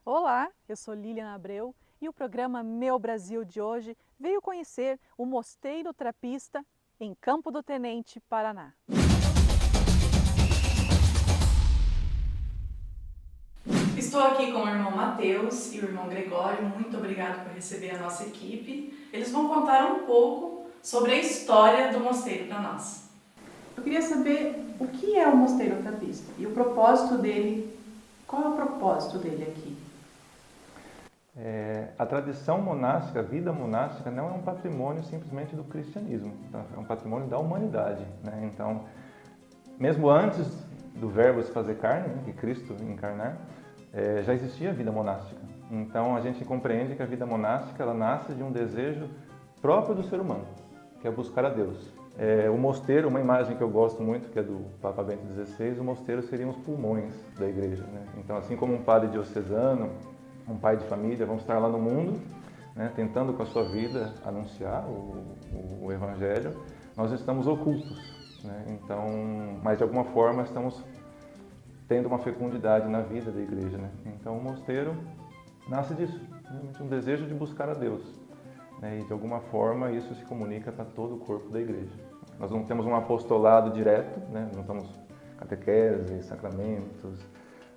Olá, eu sou Lilian Abreu e o programa Meu Brasil de hoje veio conhecer o Mosteiro Trapista em Campo do Tenente, Paraná. Estou aqui com o irmão Mateus e o irmão Gregório, muito obrigado por receber a nossa equipe. Eles vão contar um pouco sobre a história do mosteiro para nós. Eu queria saber o que é o Mosteiro Trapista e o propósito dele. Qual é o propósito dele aqui? A tradição monástica, a vida monástica, não é um patrimônio simplesmente do cristianismo, tá? É um patrimônio da humanidade, né? Então, mesmo antes do verbo se fazer carne, né, de Cristo encarnar, já existia a vida monástica. Então, a gente compreende que a vida monástica ela nasce de um desejo próprio do ser humano, que é buscar a Deus. O mosteiro, uma imagem que eu gosto muito, que é do Papa Bento XVI, o mosteiro seriam os pulmões da igreja, né? Então, assim como um padre diocesano, um pai de família, vamos estar lá no mundo, né, tentando com a sua vida anunciar o Evangelho, nós estamos ocultos, né? Então, mas de alguma forma estamos tendo uma fecundidade na vida da igreja, né? Então o mosteiro nasce disso, realmente um desejo de buscar a Deus, né? E de alguma forma isso se comunica para todo o corpo da igreja. Nós não temos um apostolado direto, né? Não temos catequese, sacramentos,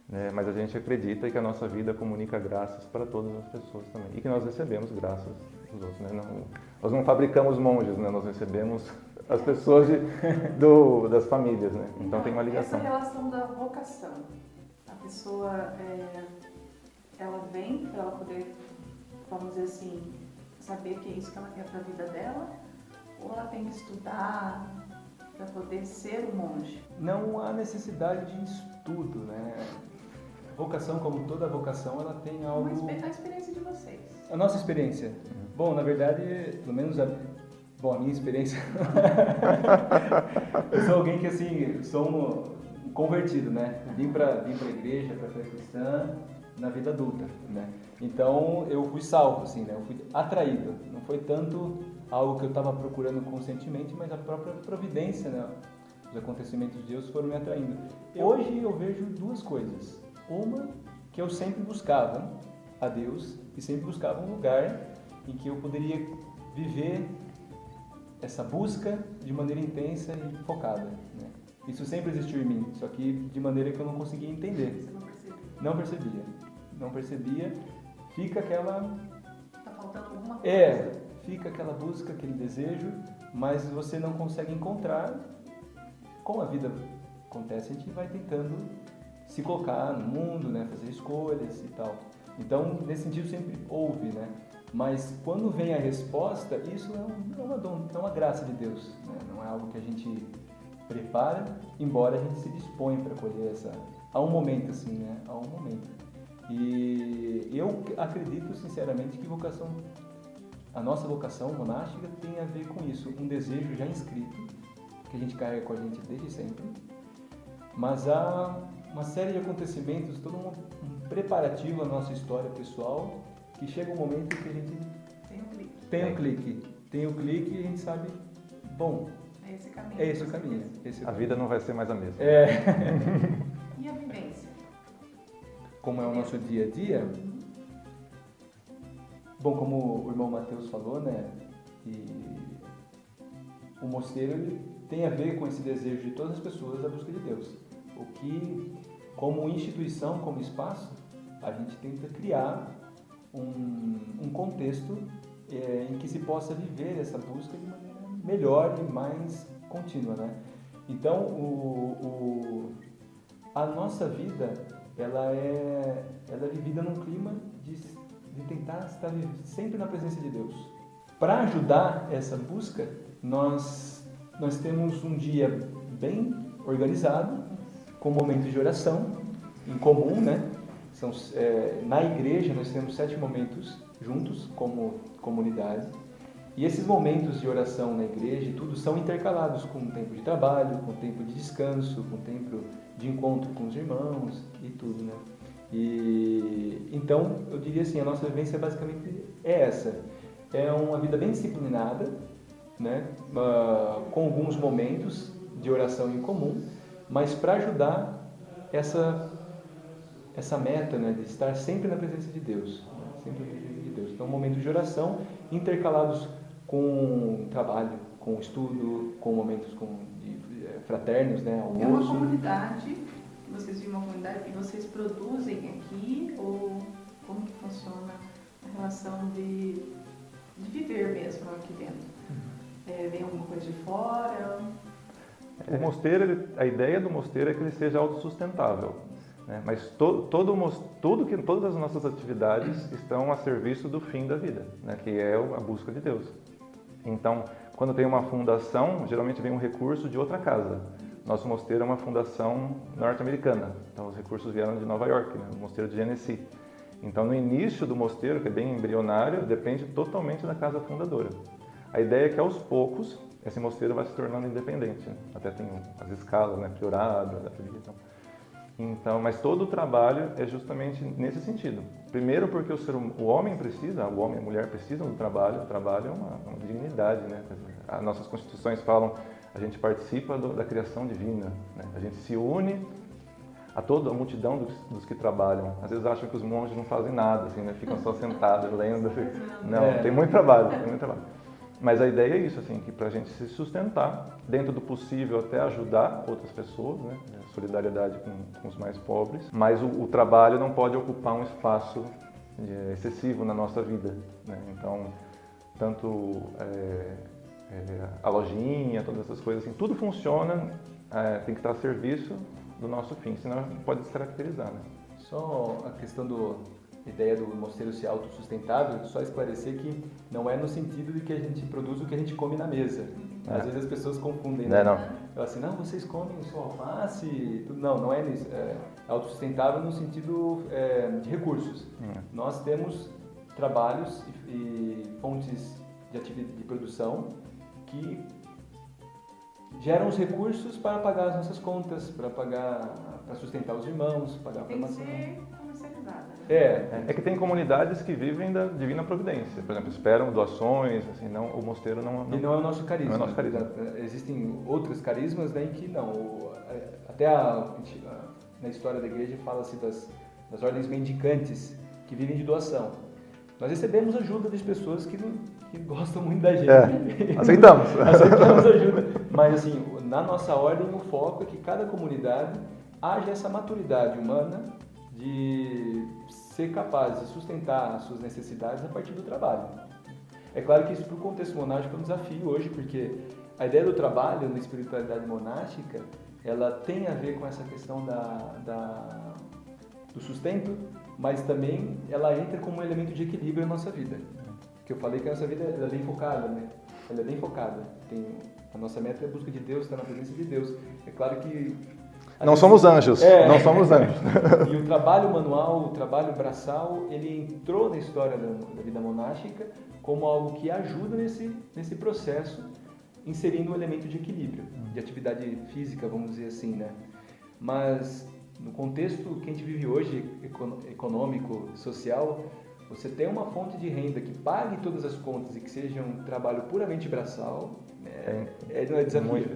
né? Mas a gente acredita que a nossa vida comunica graças para todas as pessoas também. E que nós recebemos graças dos outros, né? Nós não fabricamos monges, né? Nós recebemos as pessoas das famílias, né? Então tem uma ligação. Essa relação da vocação. A pessoa, ela vem para ela poder, vamos dizer assim, saber que é isso que ela quer para a vida dela? Ou ela tem que estudar para poder ser um monge? Não há necessidade de estudo, né? A vocação, como toda vocação, ela tem algo... A experiência de vocês. A nossa experiência? Bom, na verdade, pelo menos a minha experiência... Eu sou alguém que, assim, sou um convertido, né? Vim para a igreja, para a fé cristã, na vida adulta, né? Então, eu fui salvo, assim, né? Eu fui atraído. Não foi tanto algo que eu estava procurando conscientemente, mas a própria providência, né? Os acontecimentos de Deus foram me atraindo. Hoje eu vejo duas coisas. Uma, que eu sempre buscava a Deus e sempre buscava um lugar em que eu poderia viver essa busca de maneira intensa e focada, né? Isso sempre existiu em mim, só que de maneira que eu não conseguia entender. Você não percebeu? Não percebia. Fica aquela... Tá faltando alguma coisa. Fica aquela busca, aquele desejo, mas você não consegue encontrar. Como a vida acontece, a gente vai tentando se colocar no mundo, né, fazer escolhas e tal. Então, nesse sentido, sempre houve, né? Mas quando vem a resposta, isso é uma graça de Deus, né? Não é algo que a gente prepara, embora a gente se dispõe para colher essa... Há um momento assim, né? Há um momento. E eu acredito, sinceramente, que a nossa vocação monástica tem a ver com isso, um desejo já inscrito, que a gente carrega com a gente desde sempre, mas há uma série de acontecimentos, todo um preparativo à nossa história pessoal, que chega um momento que a gente tem o clique e a gente sabe, bom, É esse caminho. é esse o caminho. A vida não vai ser mais a mesma. E a vivência? Como é o nosso dia a dia? Bom, como o irmão Mateus falou, né, e o mosteiro ele tem a ver com esse desejo de todas as pessoas da busca de Deus. O que, como instituição, como espaço, a gente tenta criar um contexto em que se possa viver essa busca de maneira melhor e mais contínua, né? Então, a nossa vida, ela é vivida num clima de tentar estar sempre na presença de Deus. Para ajudar essa busca, nós temos um dia bem organizado, com momentos de oração em comum, né? Na igreja nós temos 7 momentos juntos como comunidade. E esses momentos de oração na igreja e tudo são intercalados com o tempo de trabalho, com o tempo de descanso, com o tempo de encontro com os irmãos e tudo, né? E então eu diria assim, a nossa vivência basicamente é essa. É uma vida bem disciplinada, né? Com alguns momentos de oração em comum, mas para ajudar essa meta, né, de estar sempre na presença de Deus. Sempre na presença de Deus. Então, momentos de oração intercalados com trabalho, com estudo, com momentos fraternos, né, almoço. É uma comunidade, vocês vivem uma comunidade e vocês produzem aqui, ou como que funciona a relação de viver mesmo aqui dentro? Vem alguma coisa de fora? O mosteiro, a ideia do mosteiro é que ele seja autossustentável, né? Mas todas as nossas atividades estão a serviço do fim da vida, né? Que é a busca de Deus. Então, quando tem uma fundação, geralmente vem um recurso de outra casa. Nosso mosteiro é uma fundação norte-americana, então os recursos vieram de Nova York, né? O mosteiro de Genesee. Então, no início do mosteiro, que é bem embrionário, depende totalmente da casa fundadora. A ideia é que, aos poucos, esse mosteiro vai se tornando independente, né? Até tem as escalas, né, prioradas, então, mas todo o trabalho é justamente nesse sentido. Primeiro porque o homem precisa, o homem e a mulher precisam do trabalho. O trabalho é uma dignidade, né? As nossas constituições falam, a gente participa da criação divina, né? A gente se une a toda a multidão dos que trabalham. Às vezes acham que os monges não fazem nada, assim, né? Ficam só sentados, lendo. Não, tem muito trabalho, tem muito trabalho. Mas a ideia é isso, assim, que para a gente se sustentar, dentro do possível até ajudar outras pessoas, né? Solidariedade com os mais pobres, mas o trabalho não pode ocupar um espaço excessivo na nossa vida, né? Então, tanto a lojinha, todas essas coisas, assim, tudo funciona, tem que estar a serviço do nosso fim, senão pode descaracterizar, né? Só a questão ideia do mosteiro ser autossustentável, só esclarecer que não é no sentido de que a gente produz o que a gente come na mesa. Às vezes as pessoas confundem, né? Não. Falam assim, não, vocês comem só alface, tudo. Não é nisso. É autossustentável no sentido de recursos. Nós temos trabalhos e fontes de produção que geram os recursos para pagar as nossas contas, para sustentar os irmãos, pagar a formação. Tem que ser comercializada. É que tem comunidades que vivem da divina providência, por exemplo, esperam doações, assim, não, o mosteiro não... E não é o nosso carisma. Não é o nosso carisma. Existem outros carismas, né, em que não. Até na história da igreja fala-se das ordens mendicantes que vivem de doação. Nós recebemos ajuda das pessoas que gostam muito da gente. Aceitamos. Aceitamos ajuda. Mas, assim, na nossa ordem, o foco é que cada comunidade haja essa maturidade humana de ser capaz de sustentar as suas necessidades a partir do trabalho. É claro que isso, para o contexto monástico, é um desafio hoje, porque a ideia do trabalho na espiritualidade monástica, ela tem a ver com essa questão do sustento, mas também ela entra como um elemento de equilíbrio na nossa vida. Que eu falei que a nossa vida ela é bem focada, né? Ela é bem focada. A nossa meta é a busca de Deus, estar na presença de Deus. É claro que... Não somos anjos, não somos anjos. E o trabalho manual, o trabalho braçal, ele entrou na história da vida monástica como algo que ajuda nesse processo, inserindo um elemento de equilíbrio, de atividade física, vamos dizer assim, né? Mas no contexto que a gente vive hoje, econômico, social, você tem uma fonte de renda que pague todas as contas e que seja um trabalho puramente braçal, não é desafio. Muito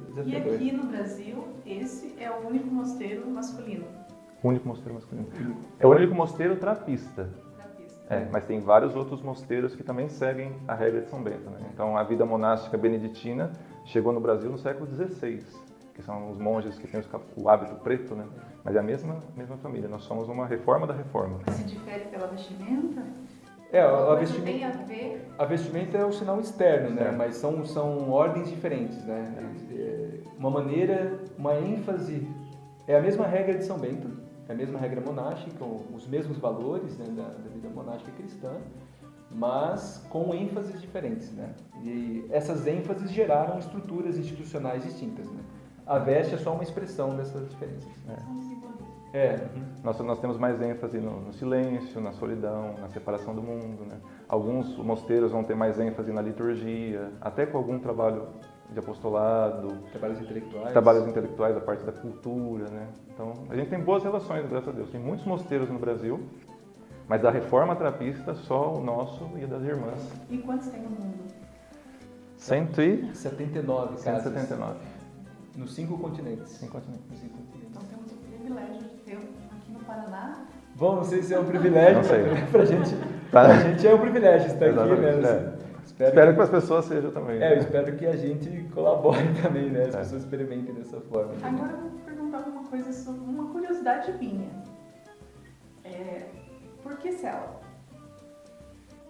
desafiador. E aqui no Brasil, esse é o único mosteiro masculino. O único mosteiro masculino. É o único mosteiro trapista. Mas tem vários outros mosteiros que também seguem a regra de São Bento, né? Então, a vida monástica beneditina chegou no Brasil no século XVI, que são os monges que têm o hábito preto, né? Mas é a mesma família. Nós somos uma reforma da reforma. Se difere pela vestimenta? Tem a ver? A vestimenta é o sinal externo, né? Mas são ordens diferentes, né? Uma maneira, uma ênfase. É a mesma regra de São Bento, é a mesma regra monástica, os mesmos valores, né, da vida monástica cristã, mas com ênfases diferentes, né? E essas ênfases geraram estruturas institucionais distintas, né? A veste é só uma expressão dessas diferenças. Nós temos mais ênfase no silêncio, na solidão, na separação do mundo, né? Alguns mosteiros vão ter mais ênfase na liturgia, até com algum trabalho de apostolado, trabalhos intelectuais, a parte da cultura, né? Então, a gente tem boas relações, graças a Deus. Tem muitos mosteiros no Brasil, mas da reforma trapista, só o nosso e o das irmãs. E quantos tem no mundo? 179 casas. 179. Nos 5 continentes. Então temos o privilégio de ter aqui no Paraná. Bom, não sei se é um privilégio, Não sei. pra gente é um privilégio estar aqui, né? Exatamente, Assim, Espero que para as pessoas seja também. eu espero que a gente colabore também, né? As É. pessoas experimentem dessa forma. Agora eu vou perguntar uma coisa sobre uma curiosidade minha. Por que cela?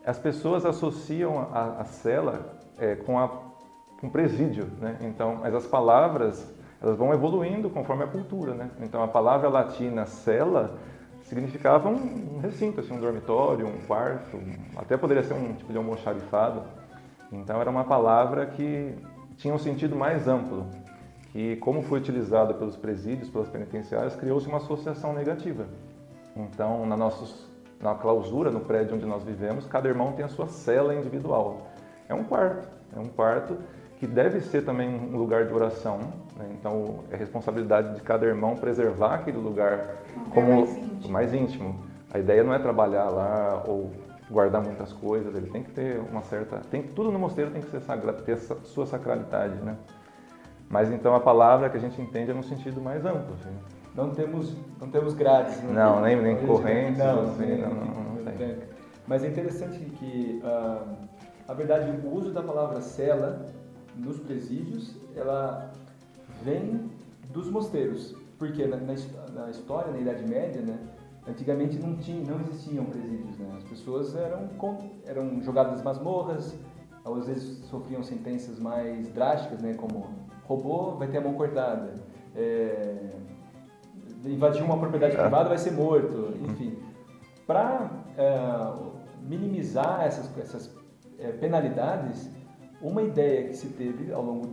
As pessoas associam a cela com presídio, né? Então, mas as palavras elas vão evoluindo conforme a cultura, né? Então, a palavra latina cela significava um recinto, assim, um dormitório, um quarto, até poderia ser um tipo de almoxarifado. Então, era uma palavra que tinha um sentido mais amplo, que como foi utilizada pelos presídios, pelas penitenciárias, criou-se uma associação negativa. Então, na clausura, no prédio onde nós vivemos, cada irmão tem a sua cela individual. É um quarto que deve ser também um lugar de oração, né? Então, é responsabilidade de cada irmão preservar aquele lugar como mais íntimo. A ideia não é trabalhar lá ou guardar muitas coisas, ele tem que ter tudo no mosteiro tem que ser sagrado, ter a sua sacralidade, né? Mas então a palavra que a gente entende é no sentido mais amplo, assim. Não temos grades. Não, nem correntes, não, assim, não tem. tem. Mas é interessante que, na verdade, o uso da palavra cela nos presídios, ela vem dos mosteiros. Porque na história, na Idade Média, né, antigamente não existiam presídios, né? As pessoas eram jogadas nas masmorras, às vezes sofriam sentenças mais drásticas, né, como roubou, vai ter a mão cortada. Invadir uma propriedade privada vai ser morto, enfim. Para minimizar essas penalidades, uma ideia que se teve ao longo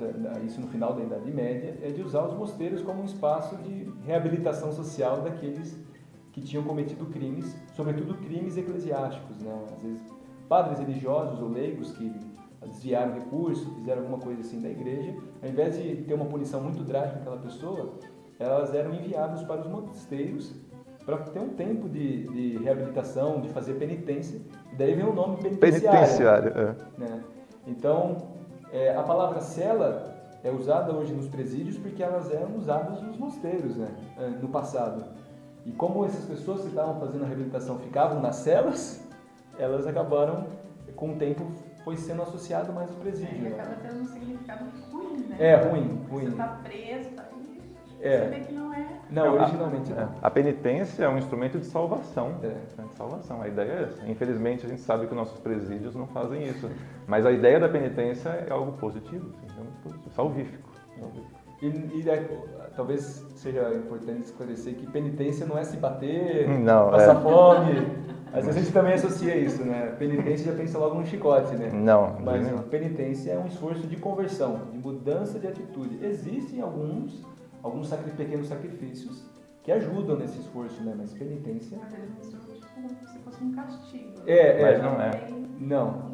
isso no final da Idade Média é de usar os mosteiros como um espaço de reabilitação social daqueles que tinham cometido crimes, sobretudo crimes eclesiásticos, né? Às vezes padres religiosos ou leigos que desviaram recurso, fizeram alguma coisa assim da igreja, ao invés de ter uma punição muito drástica naquela pessoa, elas eram enviadas para os mosteiros para ter um tempo de reabilitação, de fazer penitência, e daí vem o nome penitenciário. Né? Então, a palavra cela é usada hoje nos presídios porque elas eram usadas nos mosteiros, né? No passado. E como essas pessoas que estavam fazendo a reabilitação ficavam nas celas, elas acabaram, com o tempo, foi sendo associado mais ao presídio. E acaba tendo um significado ruim, né? Ruim. Você está preso, tá aí. Você vê que não é. Não, originalmente não. A penitência é um instrumento de salvação. De salvação. A ideia é essa. Infelizmente, a gente sabe que nossos presídios não fazem isso. Mas a ideia da penitência é algo positivo, salvífico. E talvez seja importante esclarecer que penitência não é se bater, não, passar fome. Às vezes a gente também associa isso, né? Penitência já pensa logo num chicote, né? Não. Mas penitência é um esforço de conversão, de mudança de atitude. Existem alguns pequenos sacrifícios que ajudam nesse esforço, né? Mas penitência... Mas eles mostram como se fosse um castigo. Mas não é. Não.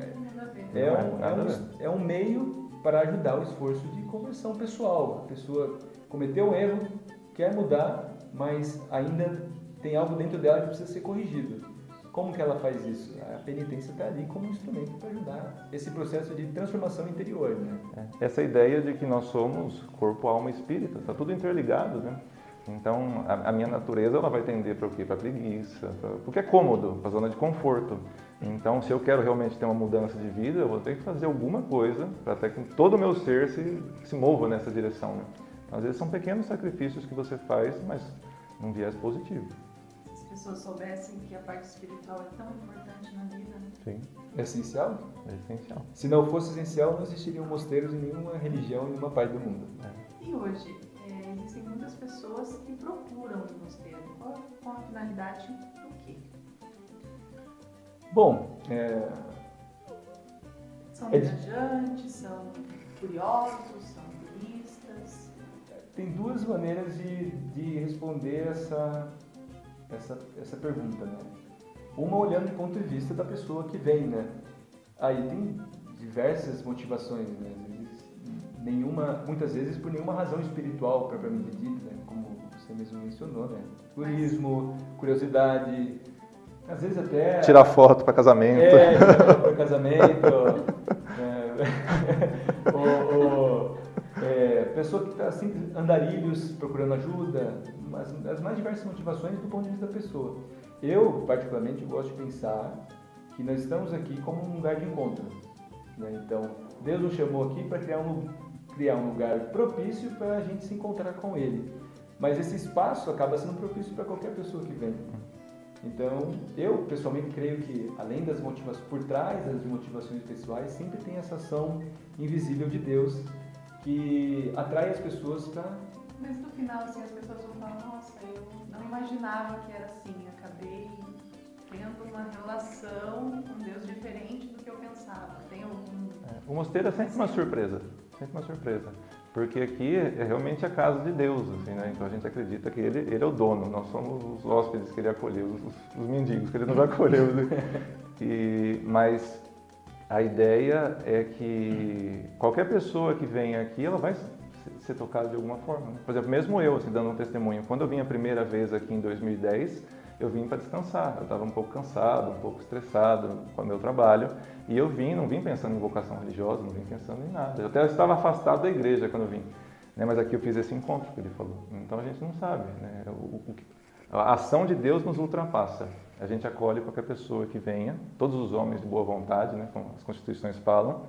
É um meio para ajudar o esforço de conversão pessoal. A pessoa cometeu um erro, quer mudar, mas ainda tem algo dentro dela que precisa ser corrigido. Como que ela faz isso? A penitência está ali como um instrumento para ajudar esse processo de transformação interior, né? Essa ideia de que nós somos corpo, alma e espírito, está tudo interligado, né? Então, a minha natureza ela vai tender para o quê? Para a preguiça, porque é cômodo, para a zona de conforto. Então, se eu quero realmente ter uma mudança de vida, eu vou ter que fazer alguma coisa para até que todo o meu ser se mova nessa direção, né? Então, às vezes são pequenos sacrifícios que você faz, mas num viés positivo. Se as pessoas soubessem que a parte espiritual é tão importante na vida, né? Sim. É essencial? É essencial. Se não fosse essencial, não existiriam mosteiros em nenhuma religião, em nenhuma parte do mundo. E hoje, existem muitas pessoas que procuram o mosteiro. Qual a finalidade do quê? Bom, São viajantes, são curiosos, são turistas? tem duas maneiras de responder essa pergunta, né? Uma olhando do ponto de vista da pessoa que vem, né? Aí tem diversas motivações, né? Muitas vezes por nenhuma razão espiritual propriamente dita, né? Como você mesmo mencionou, né? Turismo, curiosidade, às vezes até... Tirar foto para casamento. Tirar foto para casamento. pessoa que está sempre andarilhos, procurando ajuda, as mais diversas motivações do ponto de vista da pessoa. Eu, particularmente, gosto de pensar que nós estamos aqui como um lugar de encontro, né? Então, Deus nos chamou aqui para criar um lugar propício para a gente se encontrar com Ele. Mas esse espaço acaba sendo propício para qualquer pessoa que vem. Então, eu pessoalmente creio que, além das motivações, por trás das motivações pessoais, sempre tem essa ação invisível de Deus que atrai as pessoas para... Mas no final, assim, as pessoas vão falar, nossa, eu não imaginava que era assim, acabei tendo uma relação com Deus diferente do que eu pensava. Tem algum... O mosteiro é sempre uma surpresa, porque aqui é realmente a casa de Deus, assim, né? Então a gente acredita que ele é o dono, nós somos os hóspedes que ele acolheu, os mendigos que ele nos acolheu. Mas a ideia é que qualquer pessoa que venha aqui, ela vai ser tocada de alguma forma, né? Por exemplo, mesmo eu, assim, dando um testemunho, quando eu vim a primeira vez aqui em 2010, eu vim para descansar, eu estava um pouco cansado, um pouco estressado com o meu trabalho, e eu não vim pensando em vocação religiosa, não vim pensando em nada. Eu até estava afastado da igreja quando eu vim, né? Mas aqui eu fiz esse encontro que ele falou. Então a gente não sabe, né? A ação de Deus nos ultrapassa. A gente acolhe qualquer pessoa que venha, todos os homens de boa vontade, né? Como as constituições falam,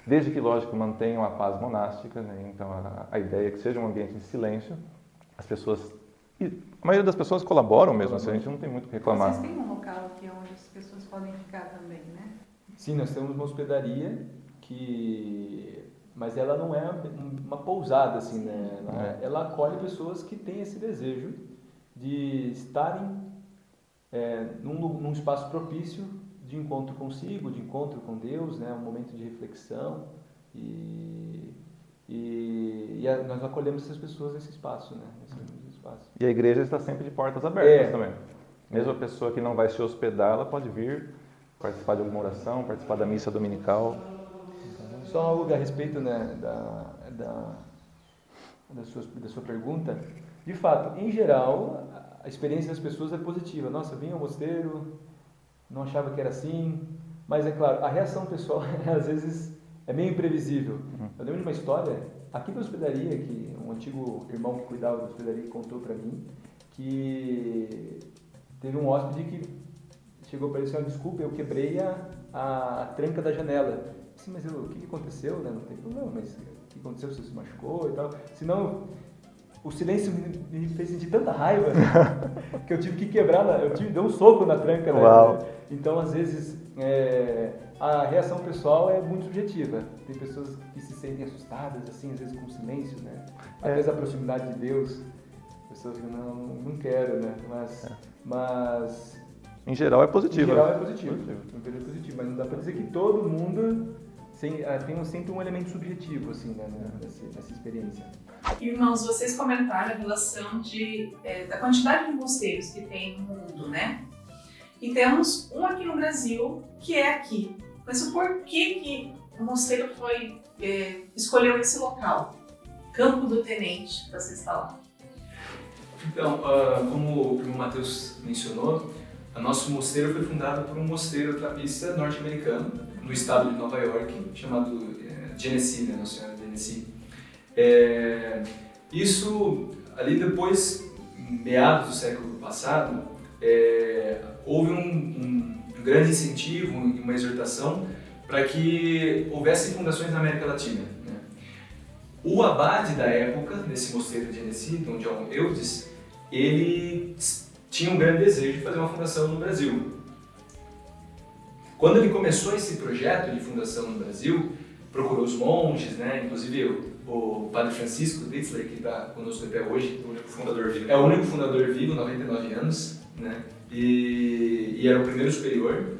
desde que, lógico, mantenham a paz monástica, né? Então a ideia é que seja um ambiente de silêncio, as pessoas... E a maioria das pessoas colaboram mesmo, assim, a gente não tem muito o que reclamar. Vocês têm um local aqui onde as pessoas podem ficar também, né? Sim, nós temos uma hospedaria mas ela não é uma pousada, assim, né? Ela acolhe pessoas que têm esse desejo de estarem num espaço propício de encontro consigo, de encontro com Deus, né? Um momento de reflexão nós acolhemos essas pessoas nesse espaço, né? Nesse espaço. E a igreja está sempre de portas abertas também. Mesmo a pessoa que não vai se hospedar, ela pode vir participar de alguma oração, participar da missa dominical. Só algo a respeito, né, da sua pergunta. De fato, em geral, a experiência das pessoas é positiva. Nossa, vim ao mosteiro, não achava que era assim. Mas, é claro, a reação pessoal, às vezes, é meio imprevisível. Eu lembro de uma história, aqui da hospedaria, que um antigo irmão que cuidava da hospedaria contou para mim, que teve um hóspede que chegou para ele e disse, desculpa, eu quebrei a tranca da janela. Disse, mas o que aconteceu? Né? Não tem problema, mas o que aconteceu? Você se machucou e tal? Senão, o silêncio me fez sentir tanta raiva que eu tive que quebrar, dei um soco na tranca. Né? Então, às vezes, a reação pessoal é muito subjetiva. Tem pessoas que se sentem assustadas, assim, às vezes com silêncio, né? Às vezes a proximidade de Deus, pessoas que não quero, né? Mas em geral é positivo. Em geral é positivo, mas não dá para dizer que todo mundo tem sempre um elemento subjetivo, assim, né, nessa experiência. Irmãos, vocês comentaram a relação da quantidade de mosteiros que tem no mundo, né? E temos um aqui no Brasil, que é aqui. Mas o porquê que o mosteiro escolheu esse local? Campo do Tenente, para você estar lá. Então, como o Matheus mencionou, o nosso mosteiro foi fundado por um mosteiro trapista norte-americano, no estado de Nova York, chamado Genesee, né, Nossa Senhora de Genesee. Isso, ali depois, meados do século passado, houve um grande incentivo, uma exortação para que houvesse fundações na América Latina. Né? O abade da época, desse mosteiro de Genesee, Dom John Eudes, ele tinha um grande desejo de fazer uma fundação no Brasil. Quando ele começou esse projeto de fundação no Brasil, procurou os monges, né? Inclusive o padre Francisco Ditzler, que está conosco até hoje, o único fundador vivo. É o único fundador vivo, 99 anos, né? E era o primeiro superior.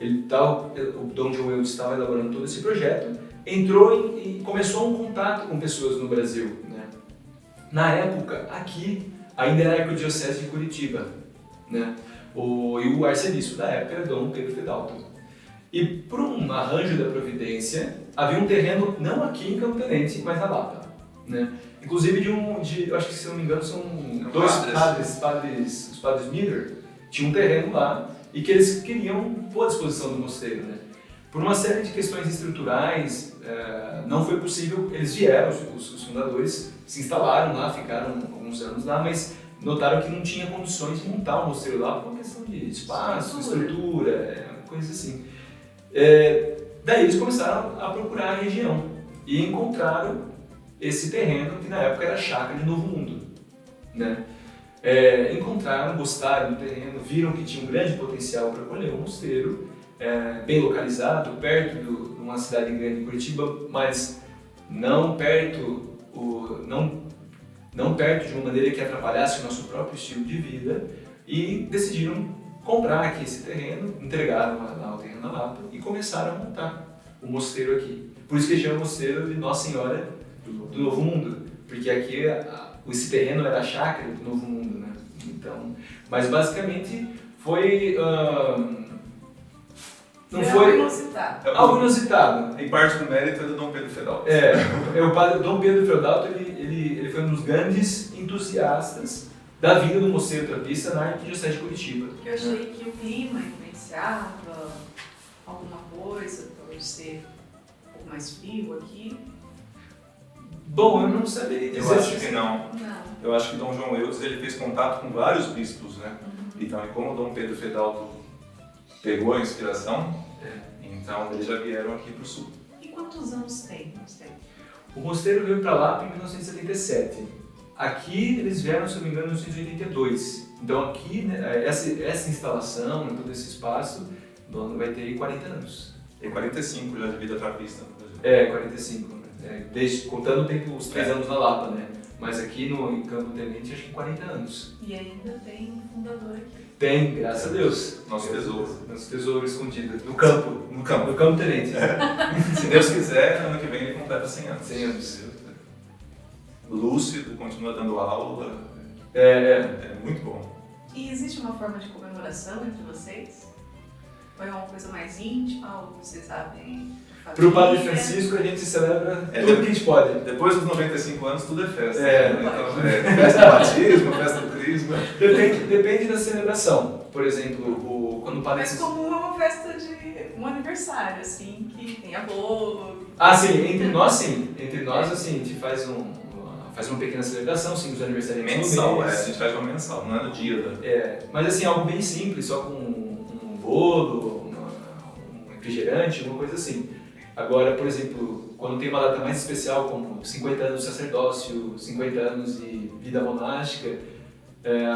O Dom John Eudes estava elaborando todo esse projeto, entrou e começou um contato com pessoas no Brasil. Né? Na época, aqui, ainda era a Arquidiocese de Curitiba, né? E o arcebispo da época era Dom Pedro Fedalto. E por um arranjo da providência, havia um terreno, não aqui em Campo Tenente, mas na Lapa. Né? Inclusive eu acho que, se não me engano, são dois padres, os padres Miller, tinham um terreno lá e que eles queriam pôr à disposição do mosteiro. Né? Por uma série de questões estruturais, não foi possível, eles vieram, os fundadores se instalaram lá, ficaram alguns anos lá, mas notaram que não tinha condições de montar um mosteiro lá por uma questão de espaço, estrutura, coisas assim. Daí eles começaram a procurar a região e encontraram esse terreno que na época era a chácara de Novo Mundo, né? Encontraram, gostaram do terreno, viram que tinha um grande potencial para acolher um mosteiro, bem localizado, perto de uma cidade grande de Curitiba, mas não perto de uma maneira que atrapalhasse o nosso próprio estilo de vida, e decidiram comprar aqui esse terreno, entregaram lá o terreno na Lapa e começaram a montar o mosteiro aqui. Por isso que chama Mosteiro de Nossa Senhora do Novo Mundo, porque aqui esse terreno era a chácara do Novo Mundo, né? Então, mas basicamente foi não foi algo inusitado. Em parte do mérito é do Dom Pedro Feudal. O padre Dom Pedro Feudal, ele foi um dos grandes entusiastas da vida do Mosteiro Trappista na Arquidiocese de Curitiba. Eu achei que o clima influenciava alguma coisa, por ser um pouco mais frio aqui. Bom, eu não saberia dizer. Eu acho que não. Não. Eu acho que Dom João Eudes ele fez contato com vários bispos, né? Então, e como Dom Pedro Feudal pegou a inspiração, então eles já vieram aqui para o sul. E quantos anos tem o mosteiro? O mosteiro veio para lá em 1977. Aqui eles vieram, se não me engano, em 1982. Então aqui, né, essa instalação, todo esse espaço, vai ter 40 anos. Tem 45 já de vida trappista no Brasil. 45. Contando o tempo, os 3 anos na Lapa, né? Mas aqui no Campo Tenente, acho que 40 anos. E ainda tem um fundador aqui. Tem, graças a Deus. Nosso tesouro. Nosso tesouro escondido. No campo. No campo. No Campo Tenente. Se Deus quiser, ano que vem ele completa 100 anos. 100 anos. Lúcido, continua dando aula. É muito bom. E existe uma forma de comemoração entre vocês? Ou é uma coisa mais íntima, ou vocês sabem? Para o Padre Francisco, a gente celebra tudo que a gente pode. Depois dos 95 anos, tudo é festa. Então, festa do batismo, festa do crisma. Depende da celebração. Por exemplo, quando o Padre Mas comum é uma festa de um aniversário, assim, que tenha bolo. Sim. Entre nós, assim, a gente faz uma pequena celebração, sim, dos aniversariantes. Mensal, a gente faz uma mensal, não é no dia da... Mas assim, algo bem simples, só com um bolo, um refrigerante, uma coisa assim. Agora, por exemplo, quando tem uma data mais especial, como 50 anos de sacerdócio, 50 anos de vida monástica,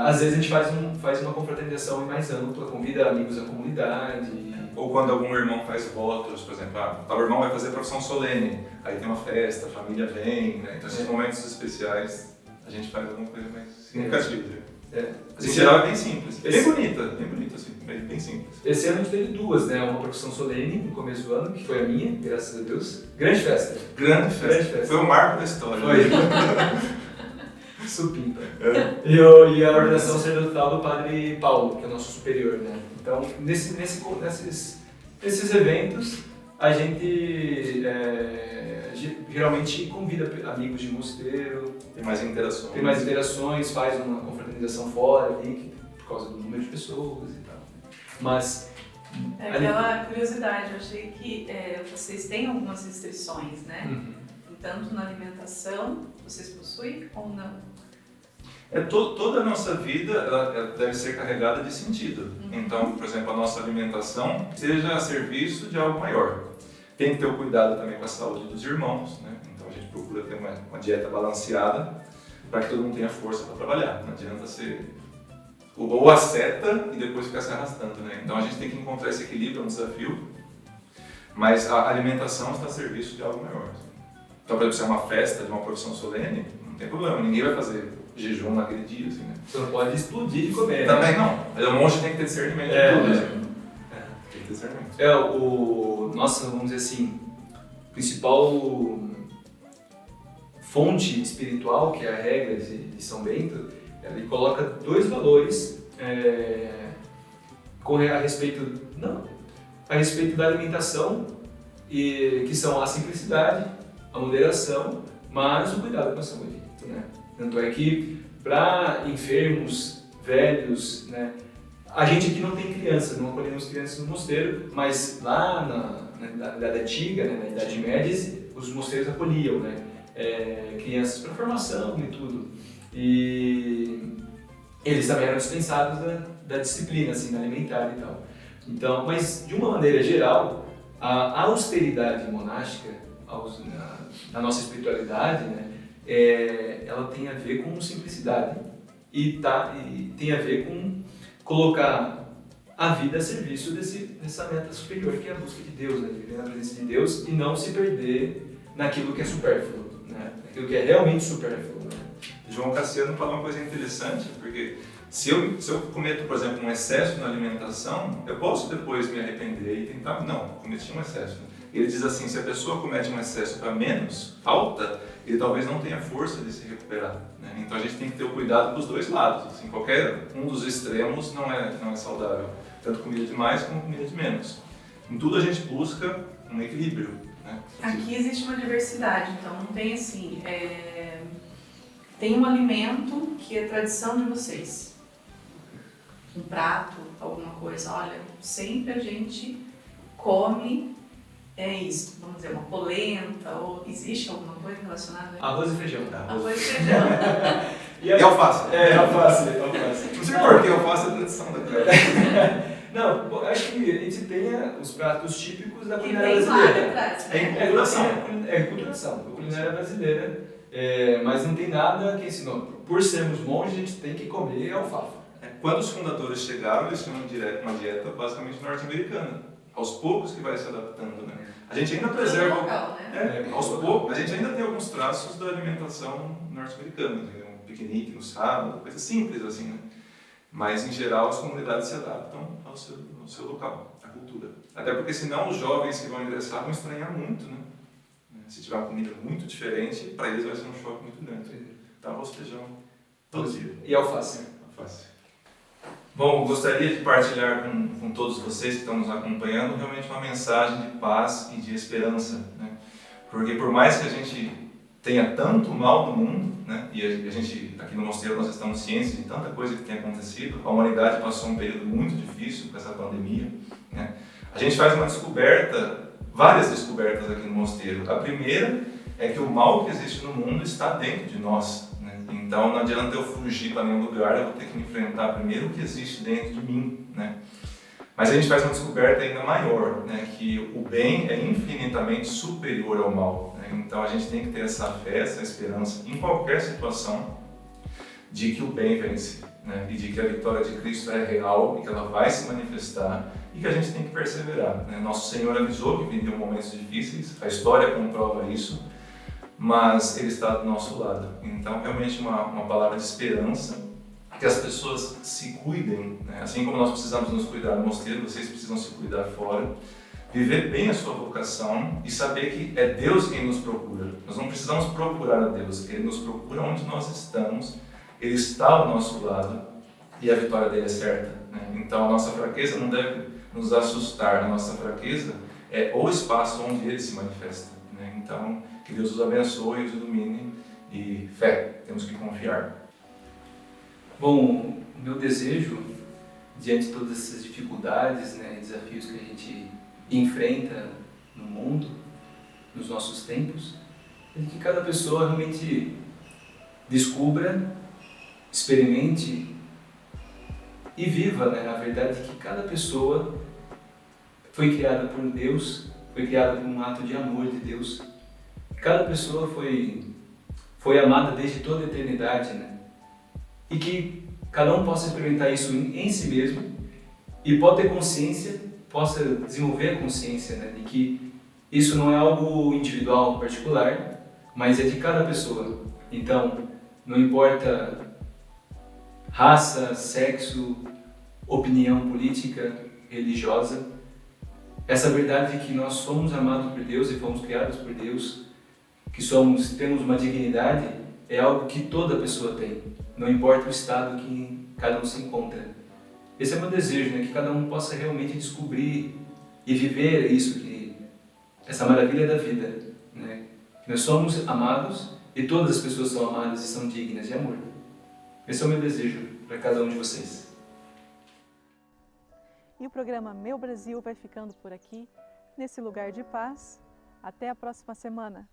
às vezes a gente faz uma confraternização mais ampla, convida amigos da comunidade. Ou quando algum irmão faz votos, por exemplo, tal irmão vai fazer profissão solene, aí tem uma festa, a família vem, né? Então esses momentos especiais a gente faz alguma coisa mais significativa. Em geral é bem simples, bem bonita assim, bem simples. Esse ano a gente teve 2, né? Uma profissão solene no começo do ano, que foi a minha, graças a Deus. Grande festa. Grande festa. Foi o marco da história. Foi. Supimpa. E a ordenação sacerdotal do Padre Paulo, que é o nosso superior, né? Então, nesses eventos, a gente geralmente convida amigos de mosteiro. Tem mais interações, faz uma confraternização fora ali, por causa do número de pessoas e tal. Mas... aquela curiosidade, eu achei que vocês têm algumas restrições, né? Tanto na alimentação, vocês possuem ou não? Toda a nossa vida ela deve ser carregada de sentido. Então, por exemplo, a nossa alimentação seja a serviço de algo maior. Tem que ter o cuidado também com a saúde dos irmãos, né? Então a gente procura ter uma dieta balanceada para que todo mundo tenha força para trabalhar. Não adianta ser ou asceta e depois ficar se arrastando, né? Então a gente tem que encontrar esse equilíbrio, é um desafio, mas a alimentação está a serviço de algo maior. Então, por exemplo, se é uma festa de uma profissão solene, não tem problema, ninguém vai fazer jejum naquele dia, assim, né? Você não pode explodir de comer. Também não. O monge tem que ter discernimento de tudo, assim. Tem que ter discernimento. Nossa, vamos dizer assim, principal fonte espiritual, que é a regra de São Bento, ele coloca 2 valores a respeito da alimentação, que são a simplicidade, a moderação, mas o cuidado com a saúde, né? Tanto é que para enfermos, velhos, né, a gente aqui não tem criança, não acolhemos crianças no mosteiro, mas lá na Idade Antiga, né, na Idade Média, os mosteiros acolhiam, né, crianças para formação e tudo. E eles também eram dispensados da disciplina assim, alimentar e tal. Então, mas de uma maneira geral, a austeridade monástica, na nossa espiritualidade, né, ela tem a ver com simplicidade e tem a ver com colocar a vida a serviço dessa meta superior que é a busca de Deus, né, de viver na presença de Deus e não se perder naquilo que é supérfluo, né, naquilo que é realmente supérfluo. Né. João Cassiano fala uma coisa interessante, porque se eu cometo, por exemplo, um excesso na alimentação, eu posso depois me arrepender e tentar, não, cometi um excesso. Ele diz assim, se a pessoa comete um excesso para menos falta, ele talvez não tenha força de se recuperar. Né? Então a gente tem que ter o cuidado dos dois lados. Assim, qualquer um dos extremos não é saudável. Tanto comida de mais como comida de menos. Em tudo a gente busca um equilíbrio. Né? Aqui existe uma diversidade, então não tem assim... Tem um alimento que é tradição de vocês. Um prato, alguma coisa. Olha, sempre a gente come isso. Vamos dizer, uma polenta, ou existe alguma coisa relacionada a Arroz e feijão. arroz e feijão. E alface. Alface. Não sei por que alface é a tradição da casa. Não, acho que a gente tem os pratos típicos da Que culinária vem lá brasileira. atrás. É culturação, a culinária brasileira, mas não tem nada que ensinou. Por sermos monges, a gente tem que comer alfafa. Quando os fundadores chegaram, eles tinham uma dieta basicamente norte-americana. Aos poucos que vai se adaptando, né? A gente ainda preserva... Local, né? Aos poucos, a gente ainda tem alguns traços da alimentação norte-americana. Um piquenique no sábado, coisa simples assim, né? Mas, em geral, as comunidades se adaptam ao seu local, à cultura. Até porque, senão, os jovens que vão ingressar vão estranhar muito, né? Se tiver uma comida muito diferente, para eles vai ser um choque muito grande. Então, arroz e feijão, todo dia. E alface. Alface. Bom, gostaria de partilhar com todos vocês que estão nos acompanhando realmente uma mensagem de paz e de esperança, né? Porque por mais que a gente tenha tanto mal no mundo, né? E a gente, aqui no Mosteiro, nós estamos cientes de tanta coisa que tem acontecido, a humanidade passou um período muito difícil com essa pandemia, né? A gente faz uma descoberta, várias descobertas aqui no Mosteiro. A primeira é que o mal que existe no mundo está dentro de nós. Então não adianta eu fugir para nenhum lugar, eu vou ter que enfrentar primeiro o que existe dentro de mim, né? Mas a gente faz uma descoberta ainda maior, né? Que o bem é infinitamente superior ao mal, né? Então a gente tem que ter essa fé, essa esperança em qualquer situação de que o bem vence, né? E de que a vitória de Cristo é real e que ela vai se manifestar e que a gente tem que perseverar, né? Nosso Senhor avisou que viriam momentos difíceis, a história comprova isso, mas Ele está do nosso lado. Então, realmente uma palavra de esperança, que as pessoas se cuidem, né? Assim como nós precisamos nos cuidar no mosteiro, vocês precisam se cuidar fora, viver bem a sua vocação e saber que é Deus quem nos procura. Nós não precisamos procurar a Deus, Ele nos procura onde nós estamos, Ele está ao nosso lado e a vitória dele é certa, né? Então, a nossa fraqueza não deve nos assustar, a nossa fraqueza é o espaço onde Ele se manifesta, né? Então, que Deus os abençoe e os ilumine e fé, temos que confiar. Bom, o meu desejo, diante de todas essas dificuldades, né, desafios que a gente enfrenta no mundo, nos nossos tempos, é que cada pessoa realmente descubra, experimente e viva, né, a verdade que cada pessoa foi criada por Deus, foi criada por um ato de amor de Deus. Cada pessoa foi amada desde toda a eternidade, né? E que cada um possa experimentar isso em si mesmo e pode ter consciência, possa desenvolver a consciência, né? De que isso não é algo individual, particular, mas é de cada pessoa. Então, não importa raça, sexo, opinião política, religiosa, essa verdade de que nós somos amados por Deus e fomos criados por Deus, que temos uma dignidade, é algo que toda pessoa tem, não importa o estado que cada um se encontra. Esse é o meu desejo, né? Que cada um possa realmente descobrir e viver isso, essa maravilha da vida, né? Que nós somos amados e todas as pessoas são amadas e são dignas de amor. Esse é o meu desejo para cada um de vocês. E o programa Meu Brasil vai ficando por aqui. nesse lugar de paz. Até a próxima semana!